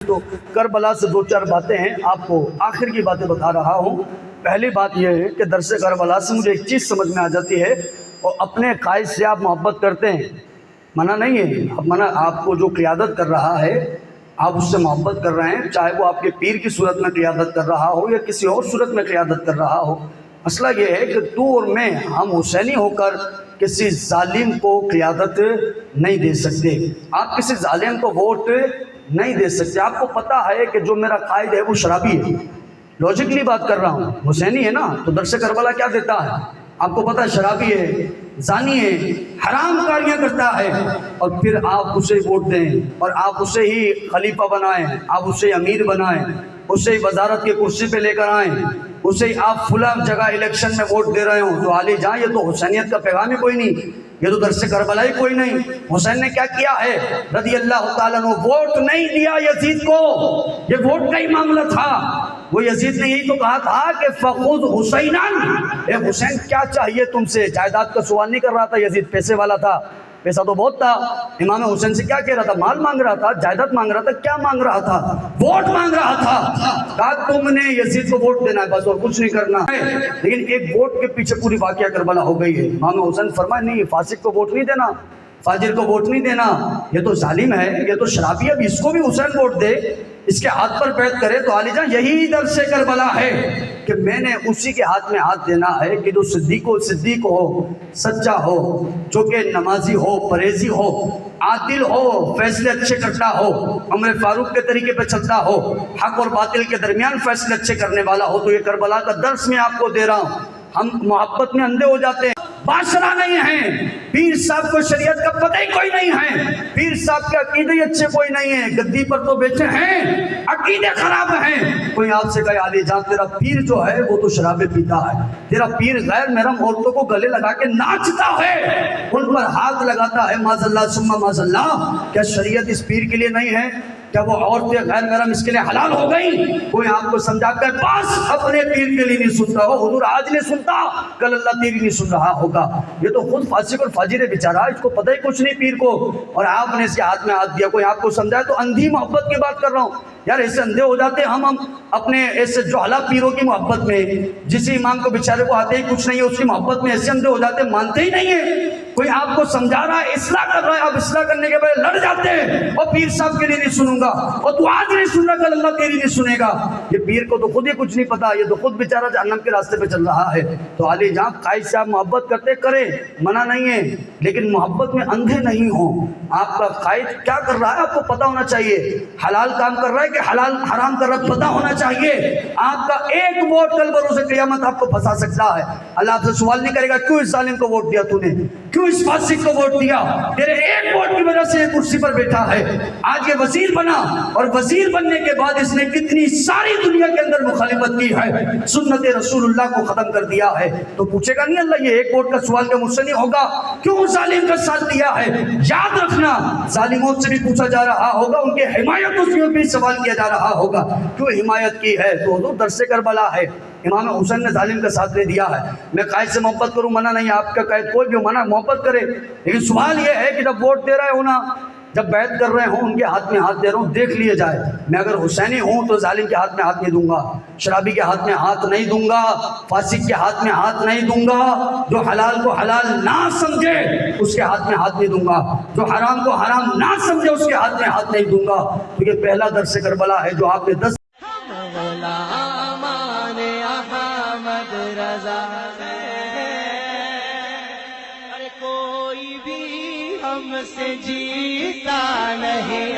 تو کربلا سے دو چار باتیں ہیں، آپ کو آخر کی باتیں بتا رہا ہوں۔ پہلی بات یہ ہے کہ درس کربلا سے مجھے ایک چیز سمجھ میں آ جاتی ہے، اور اپنے قائد سے آپ محبت کرتے ہیں، منع نہیں ہے، آپ کو جو قیادت کر رہا ہے آپ اس سے محبت کر رہے ہیں، چاہے وہ آپ کے پیر کی صورت میں قیادت کر رہا ہو یا کسی اور صورت میں قیادت کر رہا ہو۔ مسئلہ یہ ہے کہ تو اور میں، ہم حسینی ہو کر کسی ظالم کو قیادت نہیں دے سکتے، آپ کسی ظالم کو ووٹ نہیں دے سکتے۔ آپ کو پتا ہے کہ جو میرا قائد ہے وہ شرابی ہے، لاجکلی بات کر رہا ہوں، حسینی ہے نا، تو درس کربلا کیا دیتا ہے؟ آپ کو پتا ہے شرابی ہے، زانی ہے، حرام کاریاں کرتا ہے، اور پھر آپ اسے ووٹ دیں اور آپ اسے ہی خلیفہ بنائیں، آپ اسے امیر بنائیں، اسے ہی وزارت کے کرسی پہ لے کر آئیں، اسے ہی آپ فلاں جگہ الیکشن میں ووٹ دے رہے ہوں، تو علی جان یہ تو حسینیت کا پیغام ہی کوئی نہیں، یہ تو درس کربلا ہی کوئی نہیں۔ حسین نے کیا کیا ہے رضی اللہ تعالیٰ عنہ؟ ووٹ نہیں دیا یزید کو، یہ ووٹ کا ہی معاملہ تھا۔ وہ یزید نے یہی تو کہا تھا کہ فخذ حسینا، اے حسین کیا چاہیے تم سے؟ جائیداد کا سوال نہیں کر رہا تھا، یزید پیسے والا تھا، پیسہ تو بہت تھا، امام حسین سے کیا کہہ رہا تھا؟ مال مانگ رہا تھا، جائیداد مانگ رہا تھا، کیا مانگ رہا تھا؟ ووٹ مانگ رہا تھا۔ کہا تم نے یزید کو ووٹ دینا ہے بس، اور کچھ نہیں کرنا ہے۔ لیکن ایک ووٹ کے پیچھے پوری واقعہ کربلا ہو گئی ہے۔ امام حسین فرمایا نہیں، فاسق کو ووٹ نہیں دینا، فاجر کو ووٹ نہیں دینا، یہ تو ظالم ہے، یہ تو شرابی ہے، اب اس کو بھی حسین ووٹ دے، اس کے ہاتھ پر بیعت کرے۔ تو علی جان یہی درس کربلا ہے کہ میں نے اسی کے ہاتھ میں ہاتھ دینا ہے کہ جو صدیق ہو، سچا ہو، جو کہ نمازی ہو، پرہیزی ہو، عادل ہو، فیصلے اچھے کرتا ہو، عمر فاروق کے طریقے پہ چلتا ہو، حق اور باطل کے درمیان فیصلے اچھے کرنے والا ہو۔ تو یہ کربلا کا درس میں آپ کو دے رہا ہوں۔ ہم محبت میں اندھے ہو جاتے ہیں، بادشاہ نہیں ہیں، پیر صاحب کو شریعت کا پتہ ہی کوئی نہیں ہے، پیر صاحب کے عقیدے ہی اچھے کوئی نہیں ہے، گدی پر تو بیٹھے ہیں، عقیدے خراب ہیں۔ کوئی آپ سے کہے علی جان تیرا پیر جو ہے وہ تو شرابیں پیتا ہے، تیرا پیر غیر محرم عورتوں کو گلے لگا کے ناچتا ہے، ان پر ہاتھ لگاتا ہے، معاذ اللہ ثم معاذ اللہ، کیا شریعت اس پیر کے لیے نہیں ہے؟ کیا وہ عورتیں غیر محرم اس کے لیے حلال ہو گئی؟ کوئی آپ کو سمجھا کر بس اپنے پیر کے لیے نہیں سنتا ہو، حضور آج نہیں سنتا کل اللہ تیری نہیں سن رہا ہوگا۔ یہ تو خود فاسق اور فاجر ہے بیچارہ، اس کو پتہ ہی کچھ نہیں پیر کو، اور آپ نے اس کے ہاتھ میں ہاتھ دیا۔ کوئی آپ کو سمجھائے تو اندھی محبت کی بات کر رہا ہوں یار، ایسے اندھے ہو جاتے ہیں ہم اپنے ایسے جوہلا پیروں کی محبت میں، جس امام کو بیچارے کو آتے ہی کچھ نہیں ہے اس کی محبت میں ایسے اندھے ہو جاتے ہیں، مانتے ہی نہیں ہیں۔ کوئی آپ کو سمجھا رہا ہے، اصلاح کر رہا ہے، آپ اصلاح کرنے کے بعد لڑ جاتے ہیں، اور پیر صاحب کے لیے نہیں سنوں گا، اور تو آج نہیں سن رہا کل اللہ تیری نہیں سنے گا۔ یہ پیر کو تو خود ہی کچھ نہیں پتا، یہ تو خود بیچارہ جہنم کے راستے پہ چل رہا ہے۔ تو علی جہاں قائد سے آپ محبت کرتے کریں، منع نہیں ہے، لیکن محبت میں اندھے نہیں ہوں۔ آپ کا قائد کیا کر رہا ہے آپ کو پتا ہونا چاہیے، حلال کام کر رہا ہے کہ حلال حرام کر رہا ہے پتا ہونا چاہیے۔ آپ کا ایک ووٹ کل بروز قیامت آپ کو پھنسا سکتا ہے۔ اللہ آپ سے سوال نہیں کرے گا کیوں اس ظالم کو ووٹ دیا تو نے، کیوں اس فاسق کو ووٹ دیا؟ تیرے ایک ووٹ کی وجہ سے یہ کرسی پر بیٹھا ہے، آج یہ وزیر بنا، اور وزیر بننے کے بعد اس نے کتنی ساری دنیا کے اندر مخالفت کی ہے، سنت رسول اللہ کو ختم کر دیا ہے۔ تو پوچھے گا نہیں اللہ یہ ایک ووٹ کا سوال کہ مجھ سے نہیں ہوگا، کیوں ظالم کا ساتھ دیا ہے؟ یاد رکھنا ظالموں سے بھی پوچھا جا رہا ہوگا، ان کے حمایت سے بھی سوال کیا جا رہا ہوگا، کیوں حمایت کی ہے؟ تو حضور درس کربلا ہے، امام حسین نے ظالم کا ساتھ دے دیا ہے۔ میں قائد سے محبت کروں منع نہیں، آپ کا قائد کوئی بھی منع محبت کرے، لیکن سوال یہ ہے کہ جب ووٹ دے رہے ہو نا، جب بیعت کر رہے ہوں، ان کے ہاتھ میں ہاتھ دے رہا ہوں، دیکھ لیے جائے، میں اگر حسینی ہوں تو ظالم کے ہاتھ میں ہاتھ نہیں دوں گا، شرابی کے ہاتھ میں ہاتھ نہیں دوں گا، فاسق کے ہاتھ میں ہاتھ نہیں دوں گا، جو حلال کو حلال نہ سمجھے اس کے ہاتھ میں ہاتھ نہیں دوں گا، جو حرام کو حرام نہ سمجھے اس کے ہاتھ میں ہاتھ نہیں دوں گا۔ تو یہ پہلا درس کربلا ہے جو آپ نے 10 کوئی بھی ہم سے جیتا نہیں۔